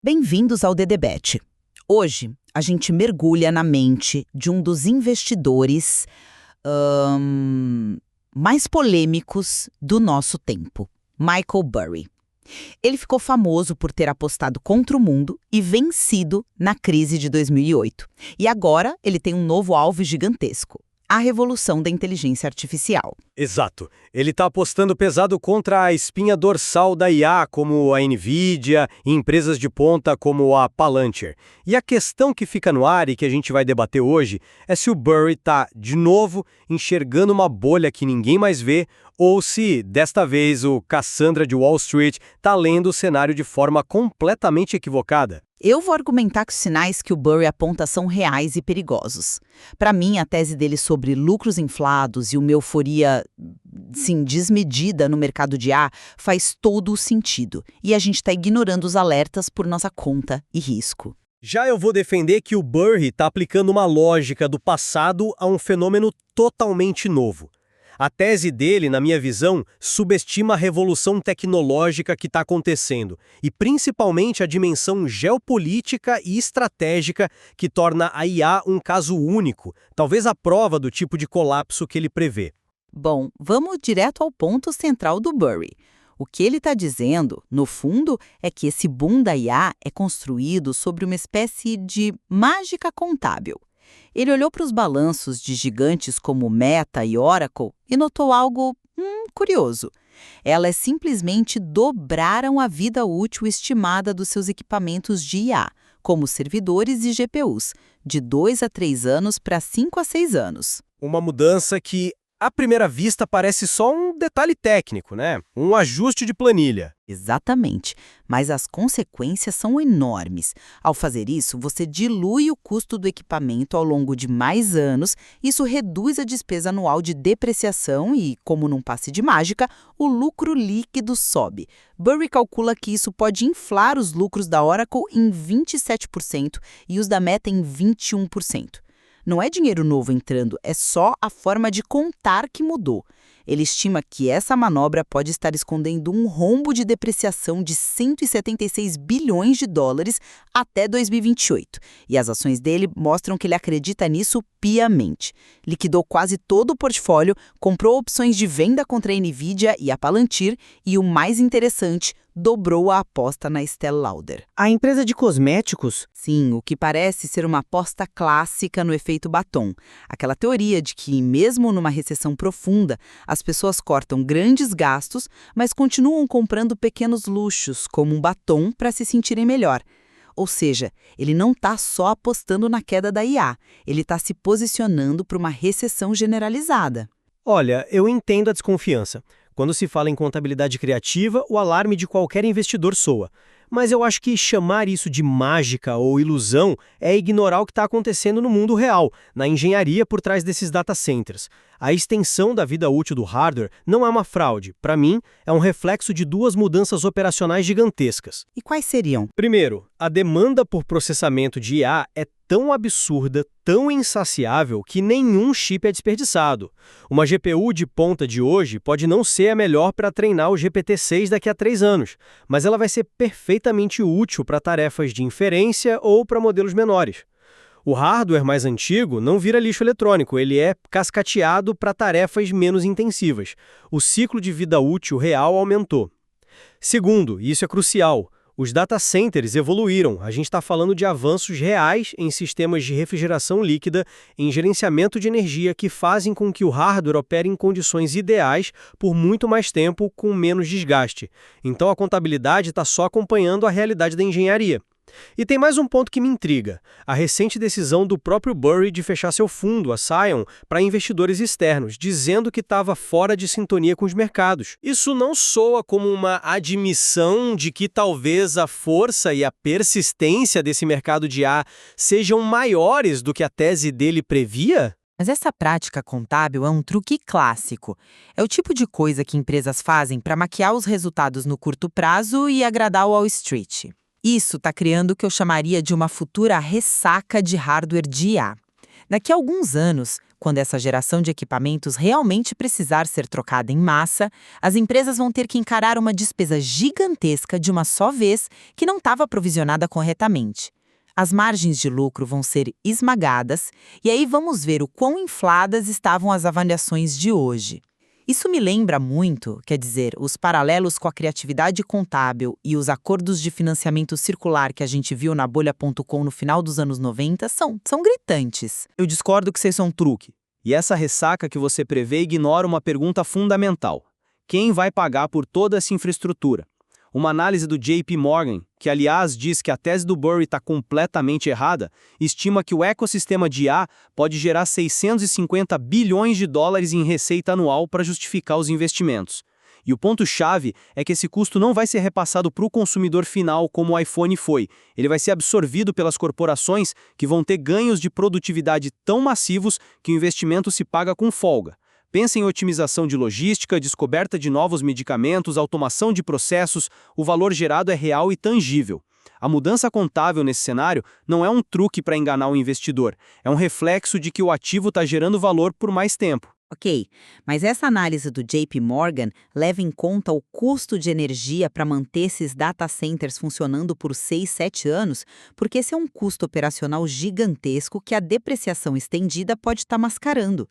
Bem-vindos ao DDBet. Hoje, a gente mergulha na mente de um dos investidores mais polêmicos do nosso tempo, Michael Burry. Ele ficou famoso por ter apostado contra o mundo e vencido na crise de 2008. E agora ele tem um novo alvo gigantesco: a revolução da inteligência artificial. Exato. Ele está apostando pesado contra a espinha dorsal da IA, como a NVIDIA, e empresas de ponta como a Palantir. E a questão que fica no ar e que a gente vai debater hoje é se o Burry está, de novo, enxergando uma bolha que ninguém mais vê, ou se, desta vez, o Cassandra de Wall Street está lendo o cenário de forma completamente equivocada. Eu vou argumentar que os sinais que o Burry aponta são reais e perigosos. Para mim, a tese dele sobre lucros inflados e uma euforia, sim, desmedida no mercado de IA faz todo o sentido. E a gente está ignorando os alertas por nossa conta e risco. Já eu vou defender que o Burry está aplicando uma lógica do passado a um fenômeno totalmente novo. A tese dele, na minha visão, subestima a revolução tecnológica que está acontecendo e principalmente a dimensão geopolítica e estratégica que torna a IA um caso único, talvez a prova do tipo de colapso que ele prevê. Bom, vamos direto ao ponto central do Burry. O que ele está dizendo, no fundo, é que esse boom da IA é construído sobre uma espécie de mágica contábil. Ele olhou para os balanços de gigantes como Meta e Oracle e notou algo curioso. Elas simplesmente dobraram a vida útil estimada dos seus equipamentos de IA, como servidores e GPUs, de 2 a 3 anos para 5 a 6 anos. Uma mudança que, à primeira vista, parece só um detalhe técnico, né? Um ajuste de planilha. Exatamente, mas as consequências são enormes. Ao fazer isso, você dilui o custo do equipamento ao longo de mais anos, isso reduz a despesa anual de depreciação e, como num passe de mágica, o lucro líquido sobe. Burry calcula que isso pode inflar os lucros da Oracle em 27% e os da Meta em 21%. Não é dinheiro novo entrando, é só a forma de contar que mudou. Ele estima que essa manobra pode estar escondendo um rombo de depreciação de 176 bilhões de dólares até 2028. E as ações dele mostram que ele acredita nisso piamente. Liquidou quase todo o portfólio, comprou opções de venda contra a NVIDIA e a Palantir e, o mais interessante, dobrou a aposta na Estée Lauder. A empresa de cosméticos? Sim, o que parece ser uma aposta clássica no efeito batom. Aquela teoria de que, mesmo numa recessão profunda, as pessoas cortam grandes gastos, mas continuam comprando pequenos luxos, como um batom, para se sentirem melhor. Ou seja, ele não está só apostando na queda da IA, ele está se posicionando para uma recessão generalizada. Olha, eu entendo a desconfiança. Quando se fala em contabilidade criativa, o alarme de qualquer investidor soa. Mas eu acho que chamar isso de mágica ou ilusão é ignorar o que está acontecendo no mundo real, na engenharia por trás desses data centers. A extensão da vida útil do hardware não é uma fraude. Para mim, é um reflexo de duas mudanças operacionais gigantescas. E quais seriam? Primeiro, a demanda por processamento de IA é tão absurda, tão insaciável, que nenhum chip é desperdiçado. Uma GPU de ponta de hoje pode não ser a melhor para treinar o GPT-6 daqui a 3 anos, mas ela vai ser perfeitamente útil para tarefas de inferência ou para modelos menores. O hardware mais antigo não vira lixo eletrônico, ele é cascateado para tarefas menos intensivas. O ciclo de vida útil real aumentou. Segundo, e isso é crucial, os data centers evoluíram. A gente está falando de avanços reais em sistemas de refrigeração líquida, em gerenciamento de energia que fazem com que o hardware opere em condições ideais por muito mais tempo com menos desgaste. Então a contabilidade está só acompanhando a realidade da engenharia. E tem mais um ponto que me intriga: a recente decisão do próprio Burry de fechar seu fundo, a Scion, para investidores externos, dizendo que estava fora de sintonia com os mercados. Isso não soa como uma admissão de que talvez a força e a persistência desse mercado de IA sejam maiores do que a tese dele previa? Mas essa prática contábil é um truque clássico. É o tipo de coisa que empresas fazem para maquiar os resultados no curto prazo e agradar o Wall Street. Isso está criando o que eu chamaria de uma futura ressaca de hardware de IA. Daqui a alguns anos, quando essa geração de equipamentos realmente precisar ser trocada em massa, as empresas vão ter que encarar uma despesa gigantesca de uma só vez que não estava provisionada corretamente. As margens de lucro vão ser esmagadas, e aí vamos ver o quão infladas estavam as avaliações de hoje. Isso me lembra muito, quer dizer, os paralelos com a criatividade contábil e os acordos de financiamento circular que a gente viu na Bolha.com no final dos anos 90 são gritantes. Eu discordo que vocês são um truque. E essa ressaca que você prevê ignora uma pergunta fundamental. Quem vai pagar por toda essa infraestrutura? Uma análise do JP Morgan, que aliás diz que a tese do Burry está completamente errada, estima que o ecossistema de IA pode gerar 650 bilhões de dólares em receita anual para justificar os investimentos. E o ponto-chave é que esse custo não vai ser repassado para o consumidor final como o iPhone foi. Ele vai ser absorvido pelas corporações que vão ter ganhos de produtividade tão massivos que o investimento se paga com folga. Pensa em otimização de logística, descoberta de novos medicamentos, automação de processos, o valor gerado é real e tangível. A mudança contábil nesse cenário não é um truque para enganar o investidor, é um reflexo de que o ativo está gerando valor por mais tempo. Ok, mas essa análise do JP Morgan leva em conta o custo de energia para manter esses data centers funcionando por 6, 7 anos, porque esse é um custo operacional gigantesco que a depreciação estendida pode estar mascarando.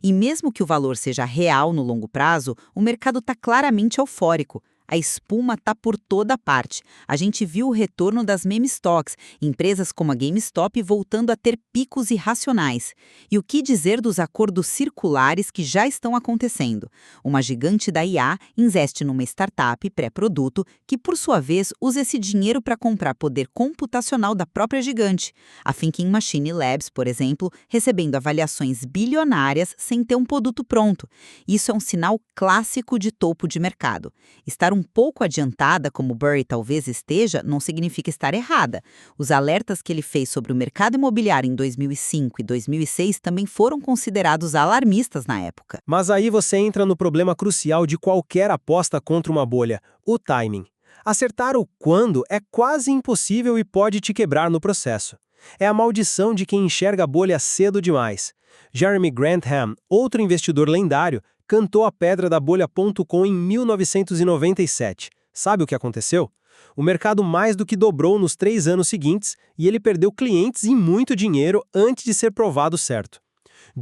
E mesmo que o valor seja real no longo prazo, o mercado está claramente eufórico. A espuma está por toda parte. A gente viu o retorno das meme stocks, empresas como a GameStop voltando a ter picos irracionais. E o que dizer dos acordos circulares que já estão acontecendo? Uma gigante da IA investe numa startup pré-produto que, por sua vez, usa esse dinheiro para comprar poder computacional da própria gigante. A Thinking Machine Labs, por exemplo, recebendo avaliações bilionárias sem ter um produto pronto. Isso é um sinal clássico de topo de mercado. Estar um pouco adiantada, como Burry talvez esteja, não significa estar errada. Os alertas que ele fez sobre o mercado imobiliário em 2005 e 2006 também foram considerados alarmistas na época. Mas aí você entra no problema crucial de qualquer aposta contra uma bolha, o timing. Acertar o quando é quase impossível e pode te quebrar no processo. É a maldição de quem enxerga a bolha cedo demais. Jeremy Grantham, outro investidor lendário, cantou a pedra da Bolha.com em 1997. Sabe o que aconteceu? O mercado mais do que dobrou nos 3 anos seguintes e ele perdeu clientes e muito dinheiro antes de ser provado certo.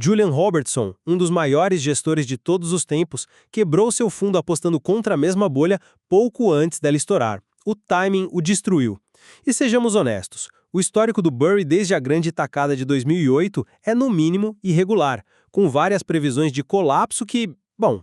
Julian Robertson, um dos maiores gestores de todos os tempos, quebrou seu fundo apostando contra a mesma bolha pouco antes dela estourar. O timing o destruiu. E sejamos honestos, o histórico do Burry desde a grande tacada de 2008 é no mínimo irregular, com várias previsões de colapso que,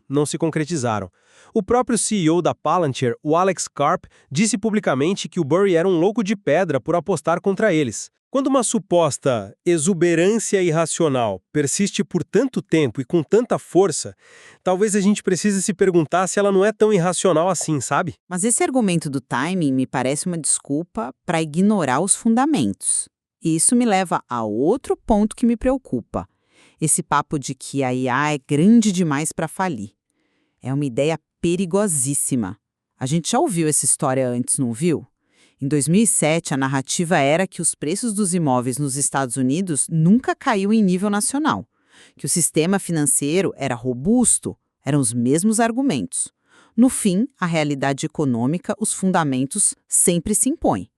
não se concretizaram. O próprio CEO da Palantir, o Alex Karp, disse publicamente que o Burry era um louco de pedra por apostar contra eles. Quando uma suposta exuberância irracional persiste por tanto tempo e com tanta força, talvez a gente precise se perguntar se ela não é tão irracional assim, sabe? Mas esse argumento do timing me parece uma desculpa para ignorar os fundamentos. E isso me leva a outro ponto que me preocupa. Esse papo de que a IA é grande demais para falir. É uma ideia perigosíssima. A gente já ouviu essa história antes, não viu? Em 2007, a narrativa era que os preços dos imóveis nos Estados Unidos nunca caiu em nível nacional, que o sistema financeiro era robusto, eram os mesmos argumentos. No fim, a realidade econômica, os fundamentos sempre se impõem.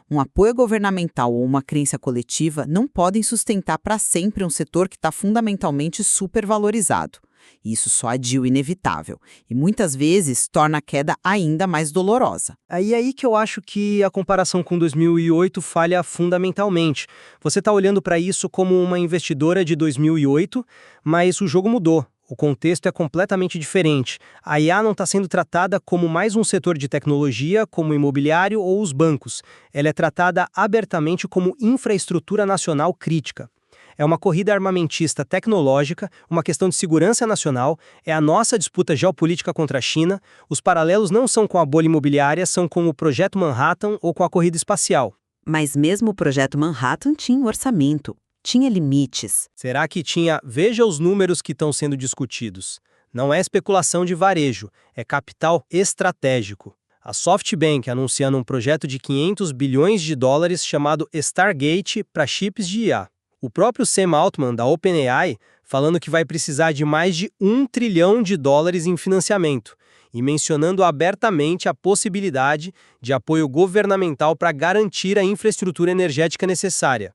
Um apoio governamental ou uma crença coletiva não podem sustentar para sempre um setor que está fundamentalmente supervalorizado. Isso só adia o inevitável e muitas vezes torna a queda ainda mais dolorosa. Aí que eu acho que a comparação com 2008 falha fundamentalmente. Você está olhando para isso como uma investidora de 2008, mas o jogo mudou. O contexto é completamente diferente. A IA não está sendo tratada como mais um setor de tecnologia, como o imobiliário ou os bancos. Ela é tratada abertamente como infraestrutura nacional crítica. É uma corrida armamentista tecnológica, uma questão de segurança nacional, é a nossa disputa geopolítica contra a China. Os paralelos não são com a bolha imobiliária, são com o Projeto Manhattan ou com a corrida espacial. Mas mesmo o Projeto Manhattan tinha um orçamento. Tinha limites. Será que tinha? Veja os números que estão sendo discutidos. Não é especulação de varejo, é capital estratégico. A SoftBank anunciando um projeto de 500 bilhões de dólares chamado Stargate para chips de IA. O próprio Sam Altman, da OpenAI, falando que vai precisar de mais de US$ 1 trilhão em financiamento, e mencionando abertamente a possibilidade de apoio governamental para garantir a infraestrutura energética necessária.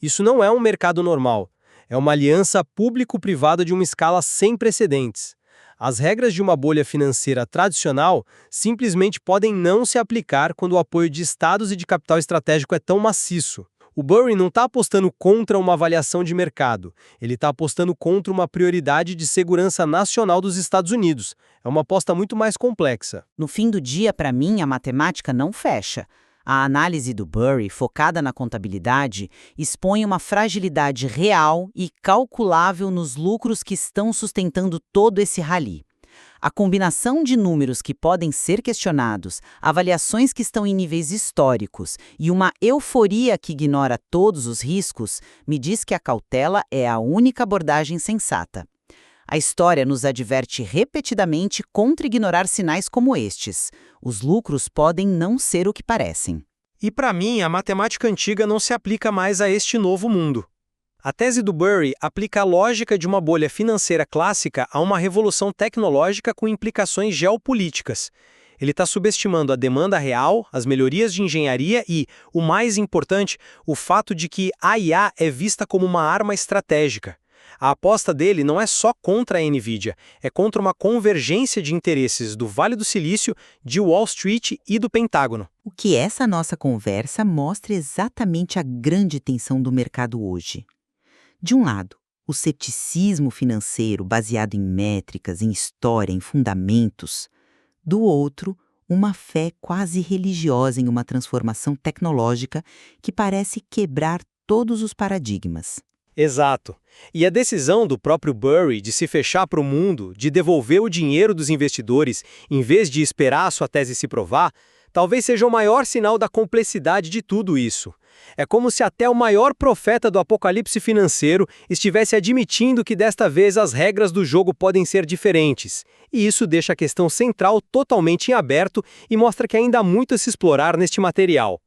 Isso não é um mercado normal, é uma aliança público-privada de uma escala sem precedentes. As regras de uma bolha financeira tradicional simplesmente podem não se aplicar quando o apoio de estados e de capital estratégico é tão maciço. O Burry não está apostando contra uma avaliação de mercado, ele está apostando contra uma prioridade de segurança nacional dos Estados Unidos. É uma aposta muito mais complexa. No fim do dia, para mim, a matemática não fecha. A análise do Burry, focada na contabilidade, expõe uma fragilidade real e calculável nos lucros que estão sustentando todo esse rally. A combinação de números que podem ser questionados, avaliações que estão em níveis históricos e uma euforia que ignora todos os riscos, me diz que a cautela é a única abordagem sensata. A história nos adverte repetidamente contra ignorar sinais como estes. Os lucros podem não ser o que parecem. E para mim, a matemática antiga não se aplica mais a este novo mundo. A tese do Burry aplica a lógica de uma bolha financeira clássica a uma revolução tecnológica com implicações geopolíticas. Ele está subestimando a demanda real, as melhorias de engenharia e, o mais importante, o fato de que a IA é vista como uma arma estratégica. A aposta dele não é só contra a NVIDIA, é contra uma convergência de interesses do Vale do Silício, de Wall Street e do Pentágono. O que essa nossa conversa mostra exatamente a grande tensão do mercado hoje. De um lado, o ceticismo financeiro baseado em métricas, em história, em fundamentos. Do outro, uma fé quase religiosa em uma transformação tecnológica que parece quebrar todos os paradigmas. Exato. E a decisão do próprio Burry de se fechar para o mundo, de devolver o dinheiro dos investidores em vez de esperar a sua tese se provar, talvez seja o maior sinal da complexidade de tudo isso. É como se até o maior profeta do apocalipse financeiro estivesse admitindo que desta vez as regras do jogo podem ser diferentes. E isso deixa a questão central totalmente em aberto e mostra que ainda há muito a se explorar neste material.